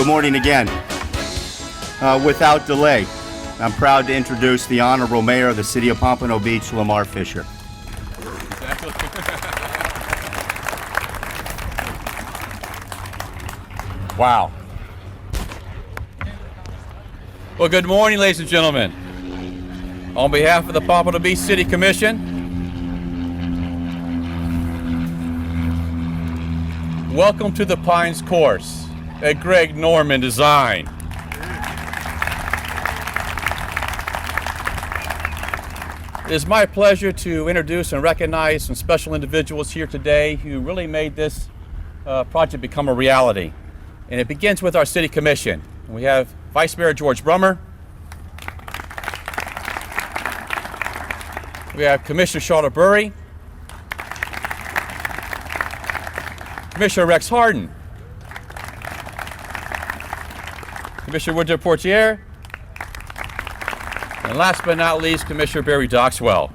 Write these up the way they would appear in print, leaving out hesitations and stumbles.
Good morning again. Without delay, I'm proud to introduce the Honorable Mayor of the City of Pompano Beach, Lamar Fisher. Wow. Well, good morning, ladies and gentlemen. On behalf of the Pompano Beach City Commission, welcome to the Pines Course at Greg Norman Design. It is my pleasure to introduce and recognize some special individuals here today who really made this project become a reality. And it begins with our City Commission. We have Vice Mayor George Brummer. We have Commissioner Charlotte Burry. Commissioner Rex Harden. Commissioner Woodrow Portier. And last but not least, Commissioner Barry Doxwell.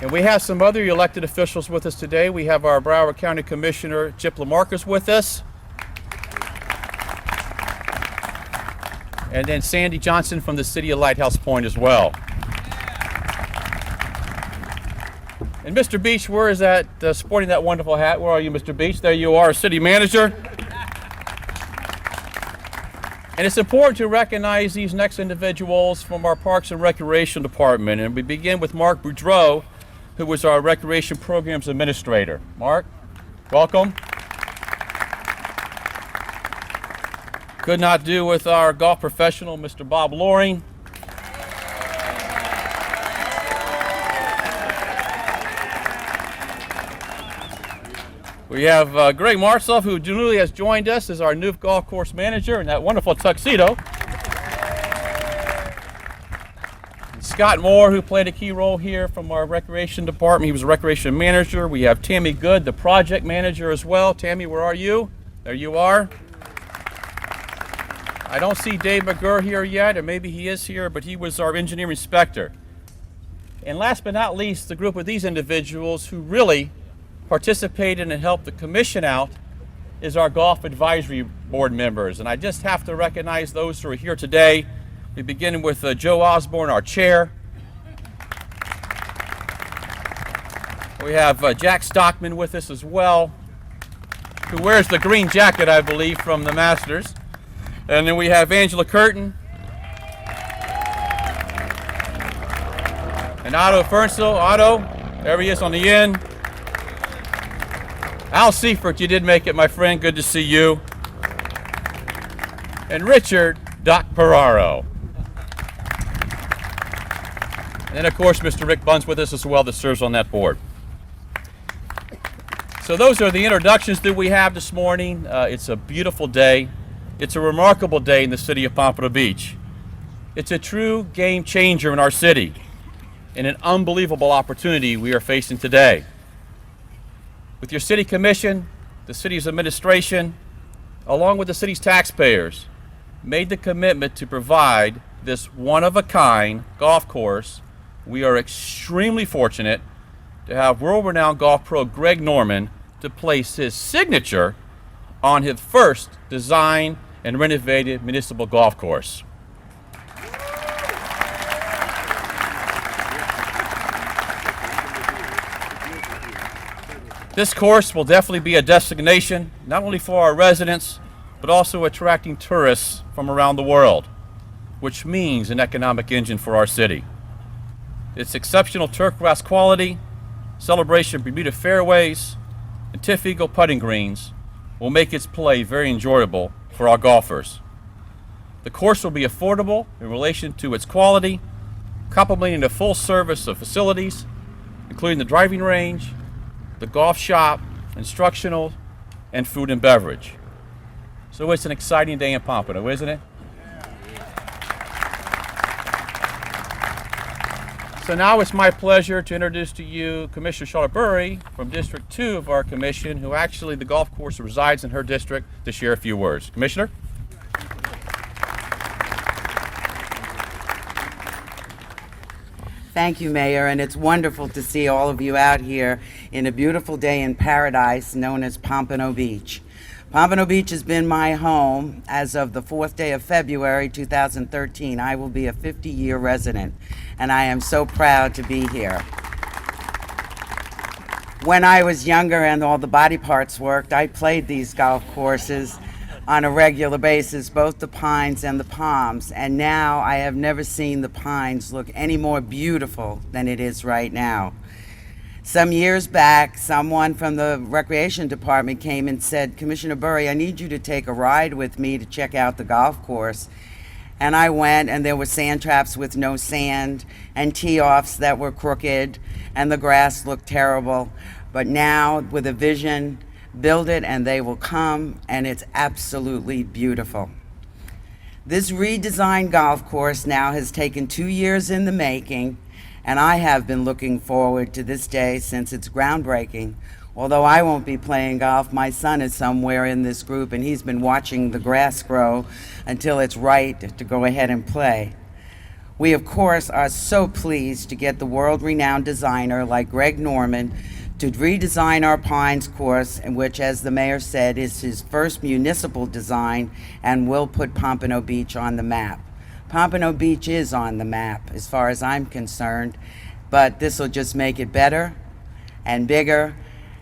And we have some other elected officials with us today. We have our Broward County Commissioner Chip Lamarcus with us. And then Sandy Johnson from the City of Lighthouse Point as well. And Mr. Beach, where is that, sporting that wonderful hat? Where are you, Mr. Beach? There you are, City Manager. And it's important to recognize these next individuals from our Parks and Recreation Department. And we begin with Mark Boudreau, who was our Recreation Programs Administrator. Mark, welcome. Could not do with our golf professional, Mr. Bob Loring. We have Greg Marsoff, who newly has joined us as our new golf course manager in that wonderful tuxedo. Scott Moore, who played a key role here from our recreation department. He was a recreation manager. We have Tammy Good, the project manager as well. Tammy, where are you? There you are. I don't see Dave McGurr here yet, or maybe he is here, but he was our engineering inspector. And last but not least, the group of these individuals who really participated and helped the commission out is our golf advisory board members. And I just have to recognize those who are here today. We begin with Joe Osborne, our chair. We have Jack Stockman with us as well, who wears the green jacket, I believe, from the Masters. And then we have Angela Curtin. And Otto Fernsel. Otto, there he is on the end. Al Seifert, you did make it, my friend. Good to see you. And Richard Doc Peraro. And then, of course, Mr. Rick Bunn's with us as well, that serves on that board. So those are the introductions that we have this morning. It's a beautiful day. It's a remarkable day in the city of Pompano Beach. It's a true game changer in our city and an unbelievable opportunity we are facing today. With your city commission, the city's administration, along with the city's taxpayers, made the commitment to provide this one-of-a-kind golf course. We are extremely fortunate to have world-renowned golf pro Greg Norman to place his signature on his first designed and renovated municipal golf course. This course will definitely be a destination, not only for our residents, but also attracting tourists from around the world, which means an economic engine for our city. Its exceptional turquoise quality, Celebration Bermuda fairways, and Tiff Eagle putting greens will make its play very enjoyable for our golfers. The course will be affordable in relation to its quality, complementing the full service of facilities, including the driving range, the golf shop, instructional, and food and beverage. So it's an exciting day in Pompano, isn't it? So now it's my pleasure to introduce to you Commissioner Charlotte Burry from District 2 of our commission, who actually the golf course resides in her district, to share a few words. Commissioner? Thank you, Mayor, and it's wonderful to see all of you out here in a beautiful day in paradise known as Pompano Beach. Pompano Beach has been my home as of the 4th day of February 2013. I will be a 50-year resident, and I am so proud to be here. When I was younger and all the body parts worked, I played these golf courses on a regular basis, both the Pines and the Palms, and now I have never seen the Pines look any more beautiful than it is right now. Some years back, someone from the Recreation Department came and said, "Commissioner Burry, I need you to take a ride with me to check out the golf course." And I went, and there were sand traps with no sand, and tee-offs that were crooked, and the grass looked terrible. But now, with a vision, build it and they will come, and it's absolutely beautiful. This redesigned golf course now has taken 2 years in the making, and I have been looking forward to this day since its groundbreaking. Although I won't be playing golf, my son is somewhere in this group, and he's been watching the grass grow until it's right to go ahead and play. We, of course, are so pleased to get the world-renowned designer like Greg Norman to redesign our Pines course, in which, as the mayor said, is his first municipal design and will put Pompano Beach on the map. Pompano Beach is on the map as far as I'm concerned, but this will just make it better and bigger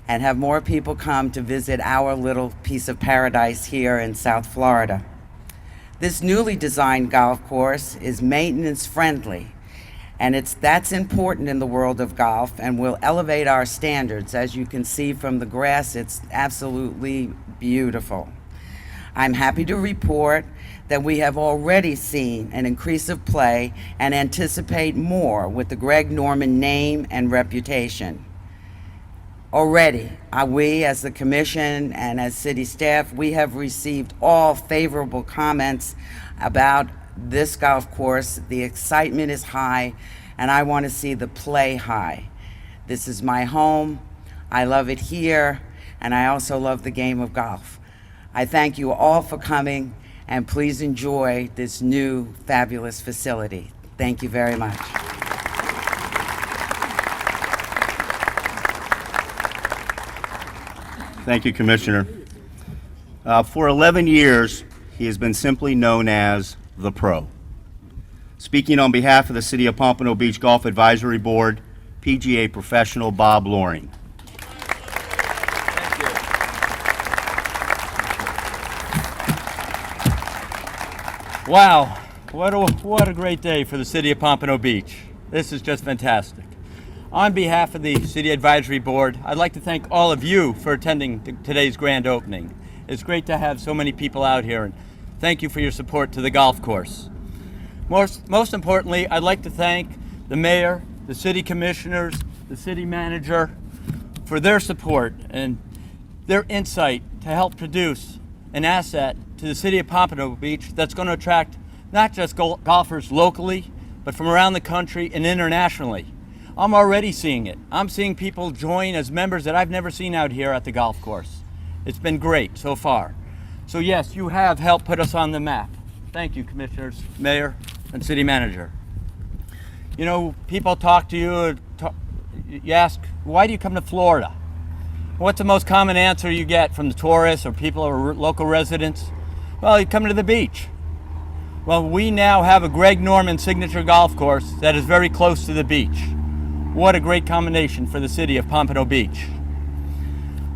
and have more people come to visit our little piece of paradise here in South Florida. This newly designed golf course is maintenance friendly, and that's important in the world of golf and will elevate our standards. As you can see from the grass, it's absolutely beautiful. I'm happy to report that we have already seen an increase of play and anticipate more with the Greg Norman name and reputation. Already, we as the commission and as city staff, we have received all favorable comments about this golf course. The excitement is high, and I want to see the play high. This is my home. I love it here, and I also love the game of golf. I thank you all for coming, and please enjoy this new fabulous facility. Thank you very much. Thank you, Commissioner. For 11 years, he has been simply known as the Pro. Speaking on behalf of the City of Pompano Beach Golf Advisory Board, PGA professional Bob Loring. Wow, what a great day for the City of Pompano Beach. This is just fantastic. On behalf of the City Advisory Board, I'd like to thank all of you for attending today's grand opening. It's great to have so many people out here, and thank you for your support to the golf course. Most importantly, I'd like to thank the mayor, the city commissioners, the city manager for their support and their insight to help produce an asset to the City of Pompano Beach that's going to attract not just golfers locally, but from around the country and internationally. I'm already seeing it. I'm seeing people join as members that I've never seen out here at the golf course. It's been great so far. So yes, you have helped put us on the map. Thank you, commissioners, mayor, and city manager. You know, people talk to you, you ask, why do you come to Florida? What's the most common answer you get from the tourists or people or local residents? Well, you come to the beach. Well, we now have a Greg Norman Signature golf course that is very close to the beach. What a great combination for the city of Pompano Beach.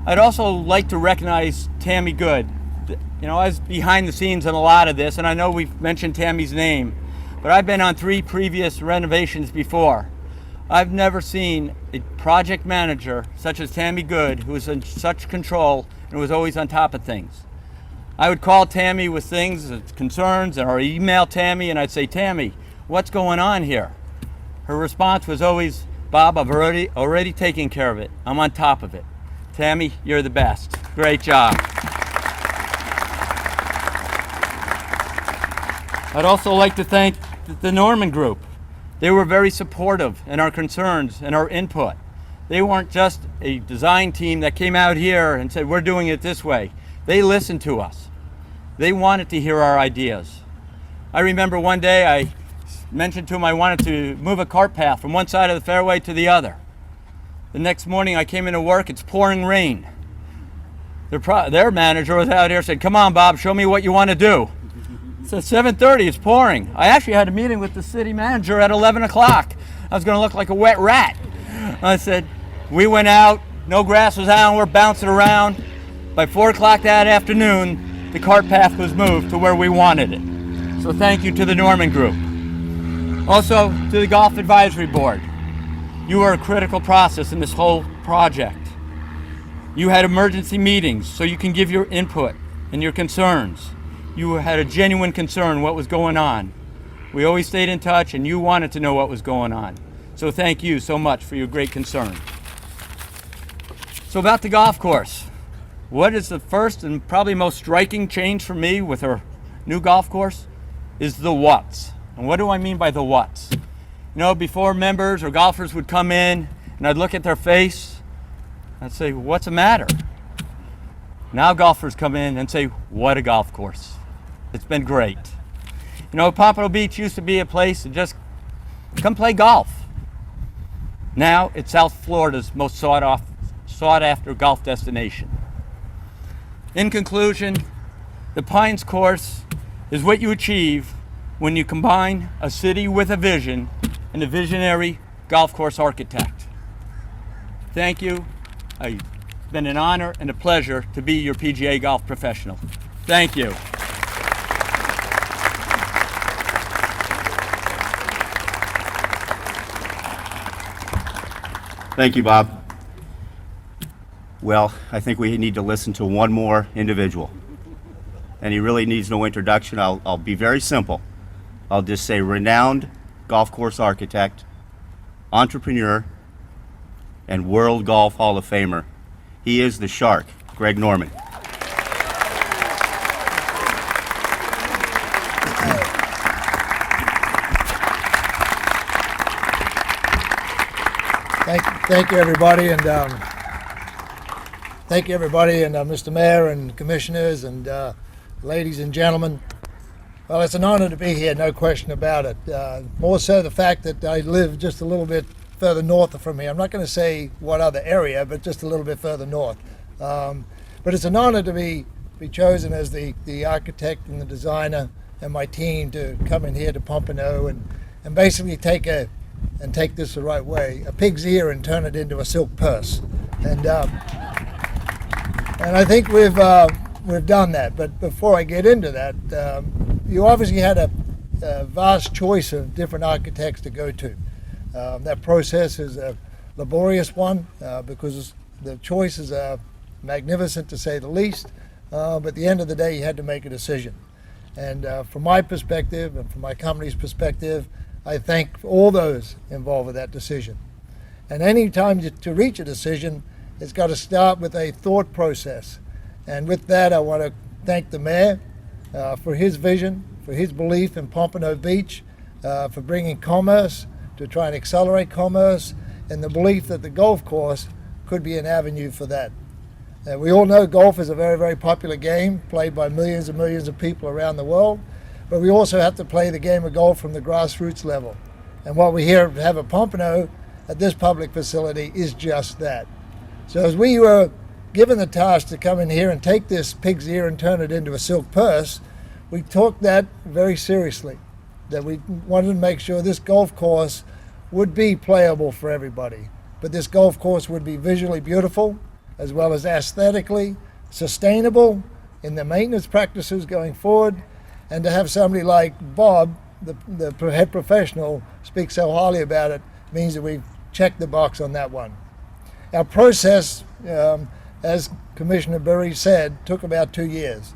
I'd also like to recognize Tammy Good. You know, I was behind the scenes in a lot of this, and I know we've mentioned Tammy's name, but I've been on 3 previous renovations before. I've never seen a project manager such as Tammy Good, who was in such control and was always on top of things. I would call Tammy with things, concerns, or email Tammy, and I'd say, Tammy, what's going on here? Her response was always, Bob, I've already taken care of it. I'm on top of it. Tammy, you're the best. Great job. I'd also like to thank the Norman Group. They were very supportive in our concerns and our input. They weren't just a design team that came out here and said, we're doing it this way. They listened to us. They wanted to hear our ideas. I remember one day I mentioned to them I wanted to move a cart path from one side of the fairway to the other. The next morning I came into work, it's pouring rain. their manager was out here, said, "Come on, Bob, show me what you want to do." So at 7:30, it's pouring. I actually had a meeting with the city manager at 11 o'clock. I was going to look like a wet rat. I said, we went out, no grass was out, we're bouncing around. By 4 o'clock that afternoon, the cart path was moved to where we wanted it. So thank you to the Norman Group. Also to the Golf Advisory Board. You are a critical process in this whole project. You had emergency meetings so you can give your input and your concerns. You had a genuine concern what was going on. We always stayed in touch and you wanted to know what was going on. So thank you so much for your great concern. So about the golf course. What is the first and probably most striking change for me with our new golf course is the what's. And what do I mean by the what's? You know, before members or golfers would come in and I'd look at their face, I'd say, what's the matter? Now golfers come in and say, what a golf course. It's been great. You know, Pompano Beach used to be a place to just come play golf. Now it's South Florida's most sought after golf destination. In conclusion, the Pines course is what you achieve when you combine a city with a vision and a visionary golf course architect. Thank you. It's been an honor and a pleasure to be your PGA golf professional. Thank you. Thank you, Bob. Well, I think we need to listen to one more individual. And he really needs no introduction. I'll be very simple. I'll just say renowned golf course architect, entrepreneur, and World Golf Hall of Famer. He is the Shark, Greg Norman. Thank you, everybody, and thank you, everybody, and Mr. Mayor and commissioners and ladies and gentlemen. Well, it's an honor to be here, no question about it. More so the fact that I live just a little bit further north from here. I'm not going to say what other area, but just a little bit further north. But it's an honor to be chosen as the architect and the designer and my team to come in here to Pompano and basically take this the right way, a pig's ear, and turn it into a silk purse. And I think we've done that. But before I get into that, you obviously had a vast choice of different architects to go to. That process is a laborious one because the choices are magnificent, to say the least. But at the end of the day, you had to make a decision. And from my perspective and from my company's perspective, I thank all those involved with that decision. And any time to reach a decision, it's got to start with a thought process. And with that, I want to thank the mayor for his vision, for his belief in Pompano Beach, for bringing commerce, to try and accelerate commerce, and the belief that the golf course could be an avenue for that. We all know golf is a very, very popular game, played by millions and millions of people around the world. But we also have to play the game of golf from the grassroots level. And what we have at Pompano at this public facility is just that. So as we were given the task to come in here and take this pig's ear and turn it into a silk purse, we took that very seriously, that we wanted to make sure this golf course would be playable for everybody. But this golf course would be visually beautiful, as well as aesthetically sustainable in the maintenance practices going forward. And to have somebody like Bob, the head professional, speak so highly about it means that we've checked the box on that one. Our process, as Commissioner Burry said, took about 2 years.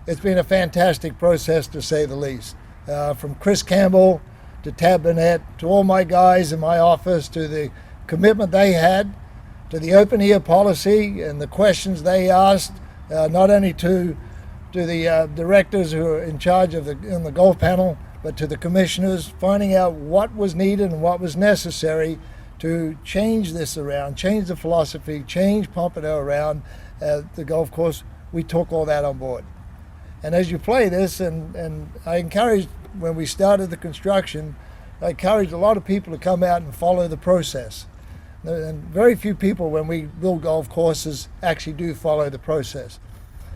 It's been a fantastic process, to say the least. From Chris Campbell to Tab Burnett to all my guys in my office, to the commitment they had, to the open ear policy and the questions they asked, not only to the directors who are in charge of in the golf panel, but to the commissioners, finding out what was needed and what was necessary to change this around, change the philosophy, change Pompano around the golf course. We took all that on board. And as you play this, and I encouraged, when we started the construction, I encouraged a lot of people to come out and follow the process. And very few people, when we build golf courses, actually do follow the process.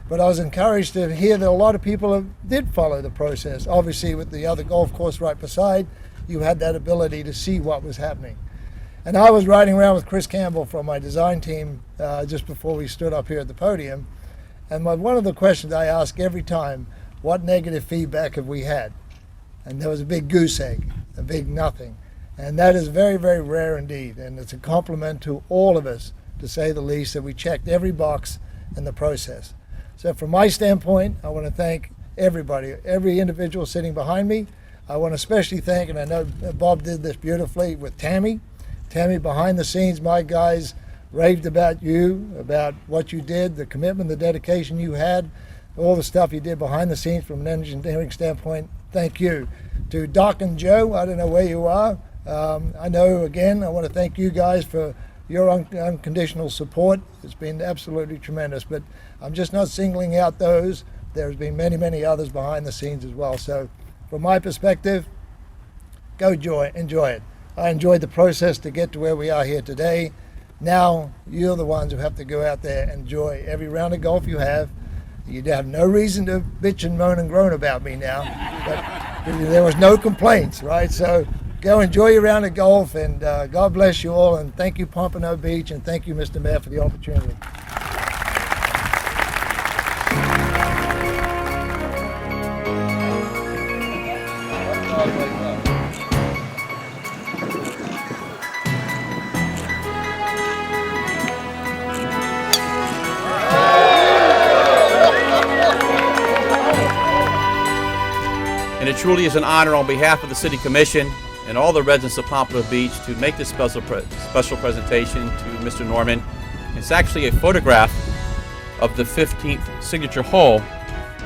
But I was encouraged to hear that a lot of people did follow the process. Obviously, with the other golf course right beside, you had that ability to see what was happening. And I was riding around with Chris Campbell from my design team just before we stood up here at the podium. And one of the questions I ask every time, what negative feedback have we had? And there was a big goose egg, a big nothing. And that is very, very rare indeed. And it's a compliment to all of us, to say the least, that we checked every box in the process. So from my standpoint, I want to thank everybody, every individual sitting behind me. I want to especially thank, and I know Bob did this beautifully with Tammy. Tammy, behind the scenes, my guys raved about you, about what you did, the commitment, the dedication you had, all the stuff you did behind the scenes from an engineering standpoint. Thank you. To Doc and Joe, I don't know where you are. I know, again, I want to thank you guys for your unconditional support. It's been absolutely tremendous, but I'm just not singling out those. There's been many, many others behind the scenes as well. So from my perspective, go enjoy it. I enjoyed the process to get to where we are here today. Now you're the ones who have to go out there and enjoy every round of golf you have. You have no reason to bitch and moan and groan about me now, but there was no complaints, right? So go enjoy your round of golf, and God bless you all, and thank you, Pompano Beach, and thank you, Mr. Mayor, for the opportunity. And it truly is an honor on behalf of the City Commission and all the residents of Pompano Beach to make this special presentation to Mr. Norman. It's actually a photograph of the 15th signature hole.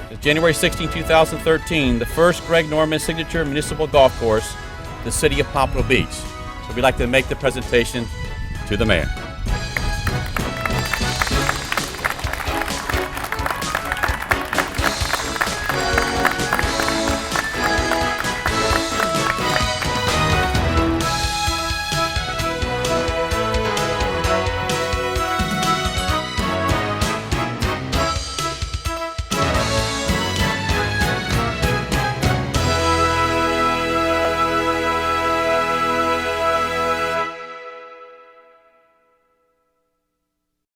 It's January 16, 2013, the first Greg Norman Signature Municipal Golf Course, the City of Pompano Beach. So we'd like to make the presentation to the Mayor.